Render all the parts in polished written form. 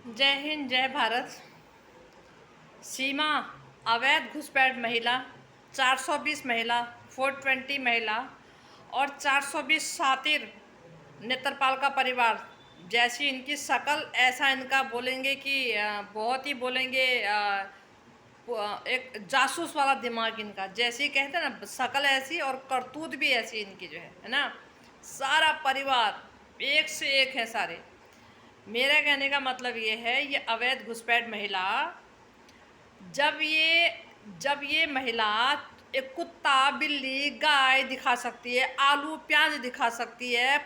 जय हिंद, जय भारत। सीमा अवैध घुसपैठ महिला, 420 महिला, 420 महिला और 420 सातिर नेत्रपाल का परिवार। जैसी इनकी शक्ल ऐसा इनका बोलेंगे कि बहुत ही बोलेंगे एक जासूस वाला दिमाग इनका। जैसे कहते हैं ना, शक्ल ऐसी और करतूत भी ऐसी इनकी जो है ना। सारा परिवार एक से एक है सारे। मेरा कहने का मतलब ये है, ये अवैध घुसपैठ महिला जब ये महिला एक कुत्ता, बिल्ली, गाय दिखा सकती है, आलू प्याज दिखा सकती है,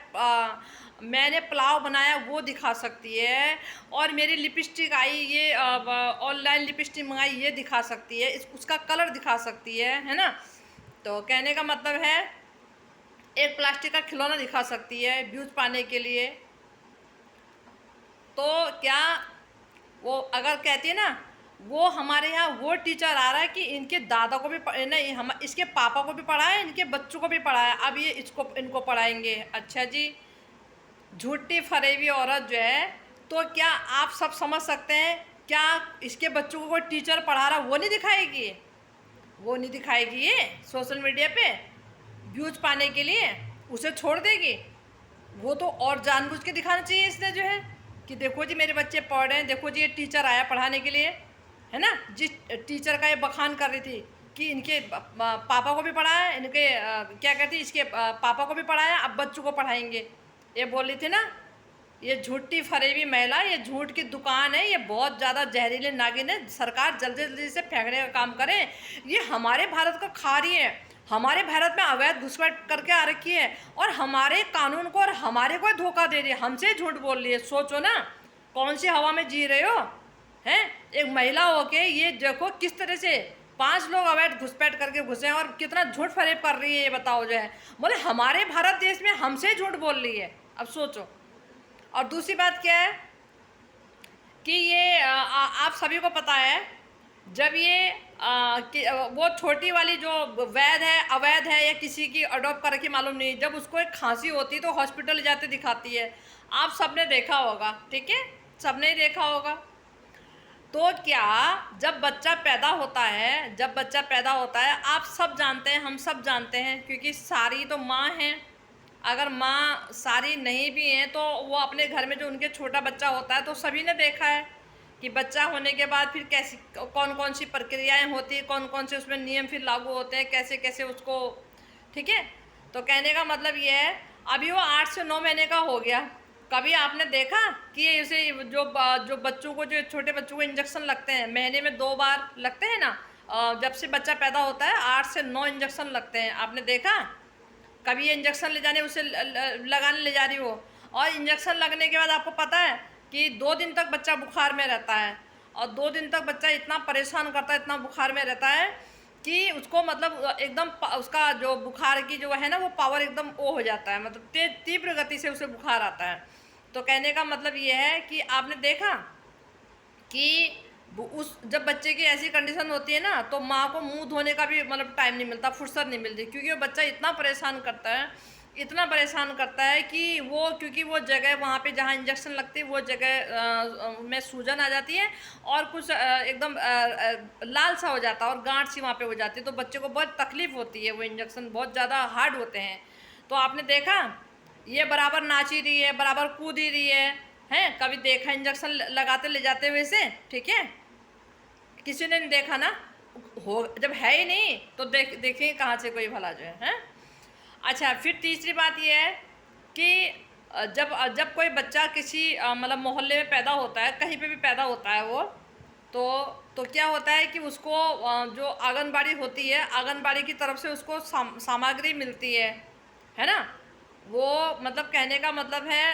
मैंने पुलाव बनाया वो दिखा सकती है, और मेरी लिपस्टिक आई, ये ऑनलाइन लिपस्टिक मंगाई ये दिखा सकती है, उसका कलर दिखा सकती है ना। तो कहने का मतलब है, एक प्लास्टिक का खिलौना दिखा सकती है व्यूज पाने के लिए। तो क्या वो अगर कहती है ना, वो हमारे यहाँ वो टीचर आ रहा है कि इनके दादा को भी नहीं, हम इसके पापा को भी पढ़ाया, इनके बच्चों को भी पढ़ाया, अब ये इनको पढ़ाएंगे। अच्छा जी, झूठी फरेबी औरत जो है। तो क्या आप सब समझ सकते हैं, क्या इसके बच्चों को कोई टीचर पढ़ा रहा वो नहीं दिखाएगी? वो नहीं दिखाएगी ये सोशल मीडिया पे व्यूज पाने के लिए, उसे छोड़ देगी? वो तो और जानबूझ के दिखाना चाहिए इसने जो है कि देखो जी मेरे बच्चे पढ़ रहे हैं, देखो जी ये टीचर आया पढ़ाने के लिए, है ना। जिस टीचर का ये बखान कर रही थी कि इनके पापा को भी पढ़ाया, इनके क्या कहती इसके पापा को भी पढ़ाया, अब बच्चों को पढ़ाएंगे, ये बोल रही थी ना। ये झूठी फरेबी महिला, ये झूठ की दुकान है, ये बहुत ज़्यादा जहरीले नागिन है। सरकार जल्दी जल्दी से फेंकने का काम करे। ये हमारे भारत को खा रही है, हमारे भारत में अवैध घुसपैठ करके आ रखी है, और हमारे कानून को और हमारे को धोखा दे रही है, हमसे झूठ बोल रही है। सोचो ना, कौन सी हवा में जी रहे हो हैं? एक महिला होके ये देखो किस तरह से 5 लोग अवैध घुसपैठ करके घुसे हैं, और कितना झूठ फरेब कर रही है ये बताओ जो है। बोले हमारे भारत देश में हमसे झूठ बोल रही है, अब सोचो। और दूसरी बात क्या है कि ये आप सभी को पता है, जब ये वो छोटी वाली जो वैध है अवैध है या किसी की अडॉप्ट कर रखी मालूम नहीं, जब उसको एक खांसी होती है तो हॉस्पिटल जाते दिखाती है। आप सबने देखा होगा, ठीक है, सबने ही देखा होगा। तो क्या जब बच्चा पैदा होता है, जब बच्चा पैदा होता है, आप सब जानते हैं, हम सब जानते हैं, क्योंकि सारी तो माँ हैं। अगर माँ सारी नहीं भी हैं तो वो अपने घर में जो उनके छोटा बच्चा होता है, तो सभी ने देखा है कि बच्चा होने के बाद फिर कैसी कौन कौन सी प्रक्रियाएं होती है, कौन कौन से उसमें नियम फिर लागू होते हैं, कैसे कैसे उसको, ठीक है। तो कहने का मतलब ये है, अभी वो 8 से 9 महीने का हो गया। कभी आपने देखा कि ये उसे जो बच्चों को, जो छोटे बच्चों को इंजेक्शन लगते हैं, महीने में 2 बार लगते हैं ना, जब से बच्चा पैदा होता है 8 से 9 इंजेक्शन लगते हैं, आपने देखा? कभी ये इंजेक्शन ले जाने उसे लगाने ले जा रही हो, और इंजेक्शन लगने के बाद आपको पता है कि 2 दिन तक बच्चा बुखार में रहता है, और 2 दिन तक बच्चा इतना परेशान करता है, इतना बुखार में रहता है कि उसको मतलब एकदम उसका जो बुखार की जो है ना, वो पावर एकदम वो हो जाता है, मतलब तीव्र गति से उसे बुखार आता है। तो कहने का मतलब ये है कि आपने देखा कि उस जब बच्चे की ऐसी कंडीशन होती है ना, तो माँ को मुंह धोने का भी मतलब टाइम नहीं मिलता, फुर्सत नहीं मिलती, क्योंकि वो बच्चा इतना परेशान करता है, इतना परेशान करता है कि वो, क्योंकि वो जगह वहाँ पे जहाँ इंजेक्शन लगती है वो जगह में सूजन आ जाती है, और कुछ एकदम लाल सा हो जाता है, और गांठ सी वहाँ पे हो जाती है, तो बच्चे को बहुत तकलीफ होती है, वो इंजेक्शन बहुत ज़्यादा हार्ड होते हैं। तो आपने देखा, ये बराबर नाच ही रही है, बराबर कूद ही रही है, हैं? कभी देखा इंजेक्शन लगाते ले जाते हुए से? ठीक है, किसी ने नहीं देखा ना। हो जब है ही नहीं तो देखें कहाँ से कोई भला जो है, हैं? अच्छा, फिर तीसरी बात ये है कि जब जब कोई बच्चा किसी मतलब मोहल्ले में पैदा होता है, कहीं पे भी पैदा होता है वो, तो क्या होता है कि उसको जो आंगनबाड़ी होती है, आंगनबाड़ी की तरफ से उसको सामग्री मिलती है ना। वो मतलब कहने का मतलब है,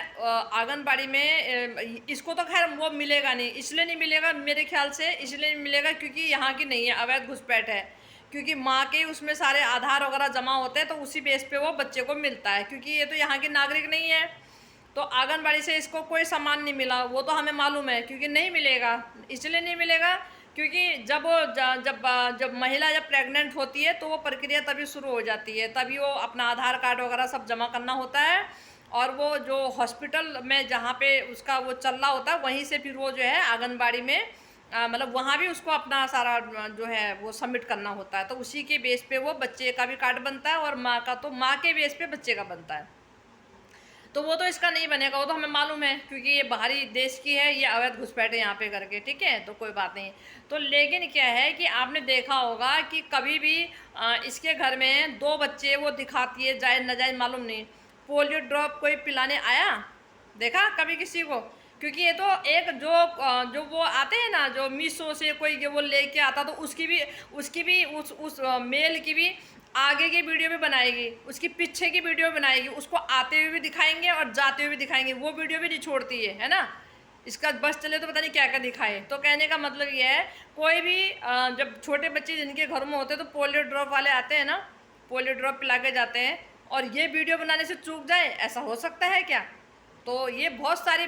आंगनबाड़ी में इसको तो खैर वो मिलेगा नहीं, इसलिए नहीं मिलेगा मेरे ख्याल से, इसलिए नहीं मिलेगा क्योंकि यहाँ की नहीं है, अवैध घुसपैठ है। क्योंकि माँ के उसमें सारे आधार वगैरह जमा होते हैं, तो उसी बेस पे वो बच्चे को मिलता है, क्योंकि ये तो यहाँ की नागरिक नहीं है। तो आंगनबाड़ी से इसको कोई सामान नहीं मिला, वो तो हमें मालूम है, क्योंकि नहीं मिलेगा। इसलिए नहीं मिलेगा क्योंकि जब महिला जब प्रेग्नेंट होती है तो वो प्रक्रिया तभी शुरू हो जाती है, तभी वो अपना आधार कार्ड वगैरह सब जमा करना होता है, और वो जो हॉस्पिटल में जहाँ पे उसका वो चल रहा होता है वहीं से फिर वो जो है आंगनबाड़ी में मतलब वहाँ भी उसको अपना सारा जो है वो सबमिट करना होता है। तो उसी के बेस पे वो बच्चे का भी कार्ड बनता है और माँ का तो माँ के बेस पे बच्चे का बनता है। तो वो तो इसका नहीं बनेगा, वो तो हमें मालूम है क्योंकि ये बाहरी देश की है, ये अवैध घुसपैठ है यहाँ पे करके, ठीक है, तो कोई बात नहीं। तो लेकिन क्या है कि आपने देखा होगा कि कभी भी इसके घर में 2 बच्चे वो दिखाती है, जायज़ नाजायज़ मालूम नहीं, पोलियो ड्रॉप कोई पिलाने आया देखा कभी किसी को? क्योंकि ये तो एक जो वो आते हैं ना, जो मीशो से कोई वो लेके आता, तो उसकी भी उस मेल की भी आगे की वीडियो भी बनाएगी, उसकी पीछे की वीडियो भी बनाएगी, उसको आते हुए भी दिखाएंगे और जाते हुए भी दिखाएंगे, वो वीडियो भी नहीं छोड़ती है ना। इसका बस चले तो पता नहीं क्या क्या दिखाए। तो कहने का मतलब ये है, कोई भी जब छोटे बच्चे जिनके घरों में होते हैं तो पोलियो ड्रॉप वाले आते हैं ना, पोलियो ड्रॉप पिला के जाते हैं, और ये वीडियो बनाने से चूक जाए, ऐसा हो सकता है क्या? तो ये बहुत सारी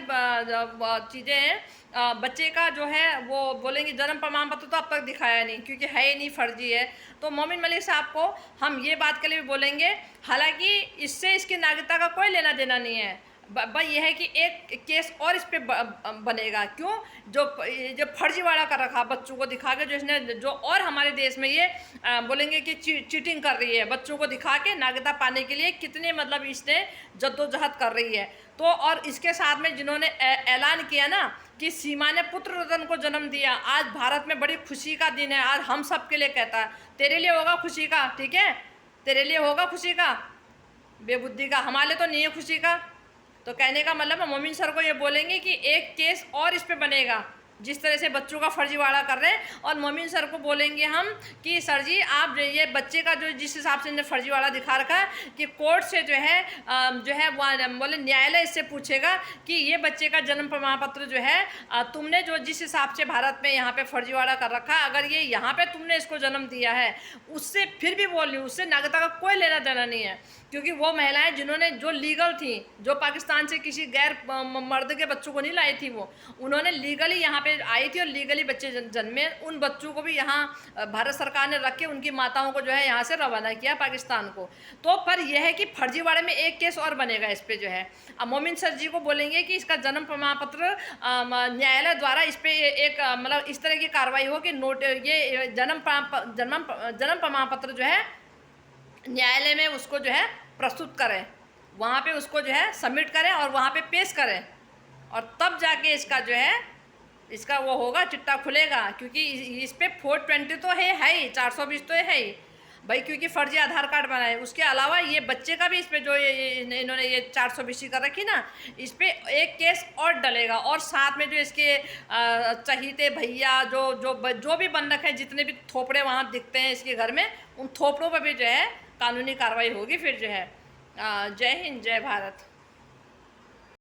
चीज़ें हैं। बच्चे का जो है वो बोलेंगे जन्म प्रमाण पत्र तो अब तक दिखाया नहीं क्योंकि है ही नहीं, फर्जी है। तो मोमिन मलिक साहब को हम ये बात के लिए भी बोलेंगे, हालांकि इससे इसकी नागरिकता का कोई लेना देना नहीं है, भाई ये है कि एक केस और इस पे बनेगा। क्यों? जो फर्जीवाड़ा कर रखा बच्चों को दिखा के, जो इसने जो और हमारे देश में ये बोलेंगे कि चीटिंग कर रही है, बच्चों को दिखा के नागरिकता पाने के लिए कितने मतलब इसने जद्दोजहद कर रही है। तो और इसके साथ में जिन्होंने ऐलान किया ना कि सीमा ने पुत्र रतन को जन्म दिया, आज भारत में बड़ी खुशी का दिन है, आज हम सब के लिए कहता है, तेरे लिए होगा खुशी का, ठीक है, तेरे लिए होगा खुशी का, बेबुद्धि का, हमारे लिए तो नहीं है खुशी का। तो कहने का मतलब हम मोमिन सर को ये बोलेंगे कि एक केस और इस पे बनेगा, जिस तरह से बच्चों का फर्जीवाड़ा कर रहे हैं। और मोमिन सर को बोलेंगे हम कि सर जी आप ये बच्चे का जो जिस हिसाब से इन्हें फर्जीवाड़ा दिखा रखा है कि कोर्ट से जो है वो बोले न्यायालय इससे पूछेगा कि ये बच्चे का जन्म प्रमाण पत्र जो है तुमने जो जिस हिसाब से भारत में यहाँ पे फर्जीवाड़ा कर रखा है, अगर ये यहाँ पे तुमने इसको जन्म दिया है, उससे फिर भी बोल रही हूँ, उससे नागरिकता का कोई लेना देना नहीं है। क्योंकि वो महिलाएं जिन्होंने जो लीगल थी, जो पाकिस्तान से किसी गैर मर्द के बच्चों को नहीं लाई थी, वो उन्होंने लीगली यहाँ पे आई थी और लीगली बच्चे जन्मे, उन बच्चों को भी यहाँ भारत सरकार ने रख के उनकी माताओं को जो है यहाँ से रवाना किया पाकिस्तान को। तो पर यह है कि फर्जीवाड़े में एक केस और बनेगा इस पे जो है। अब मोमिन सर जी को बोलेंगे कि इसका जन्म प्रमाण पत्र न्यायालय द्वारा इस पे एक मतलब इस तरह की कार्रवाई हो कि नोट ये जन्म प्रमाण पत्र जो है न्यायालय में उसको जो है प्रस्तुत करें, वहाँ पे उसको जो है सबमिट करें और वहाँ पे पेश करें, और तब जाके इसका जो है इसका वो होगा, चिट्टा खुलेगा। क्योंकि इस पे 420 तो है ही, 420 तो है ही भाई, क्योंकि फर्जी आधार कार्ड बनाए। उसके अलावा ये बच्चे का भी इस पे जो इन्होंने ये 420 कर रखी ना, इस पे एक केस और डलेगा, और साथ में जो इसके चहीते भैया जो भी बन रखे हैं, जितने भी थोपड़े वहाँ दिखते हैं इसके घर में, उन थोपड़ों पर भी जो है कानूनी कार्रवाई होगी फिर जो है। जय हिंद, जय भारत।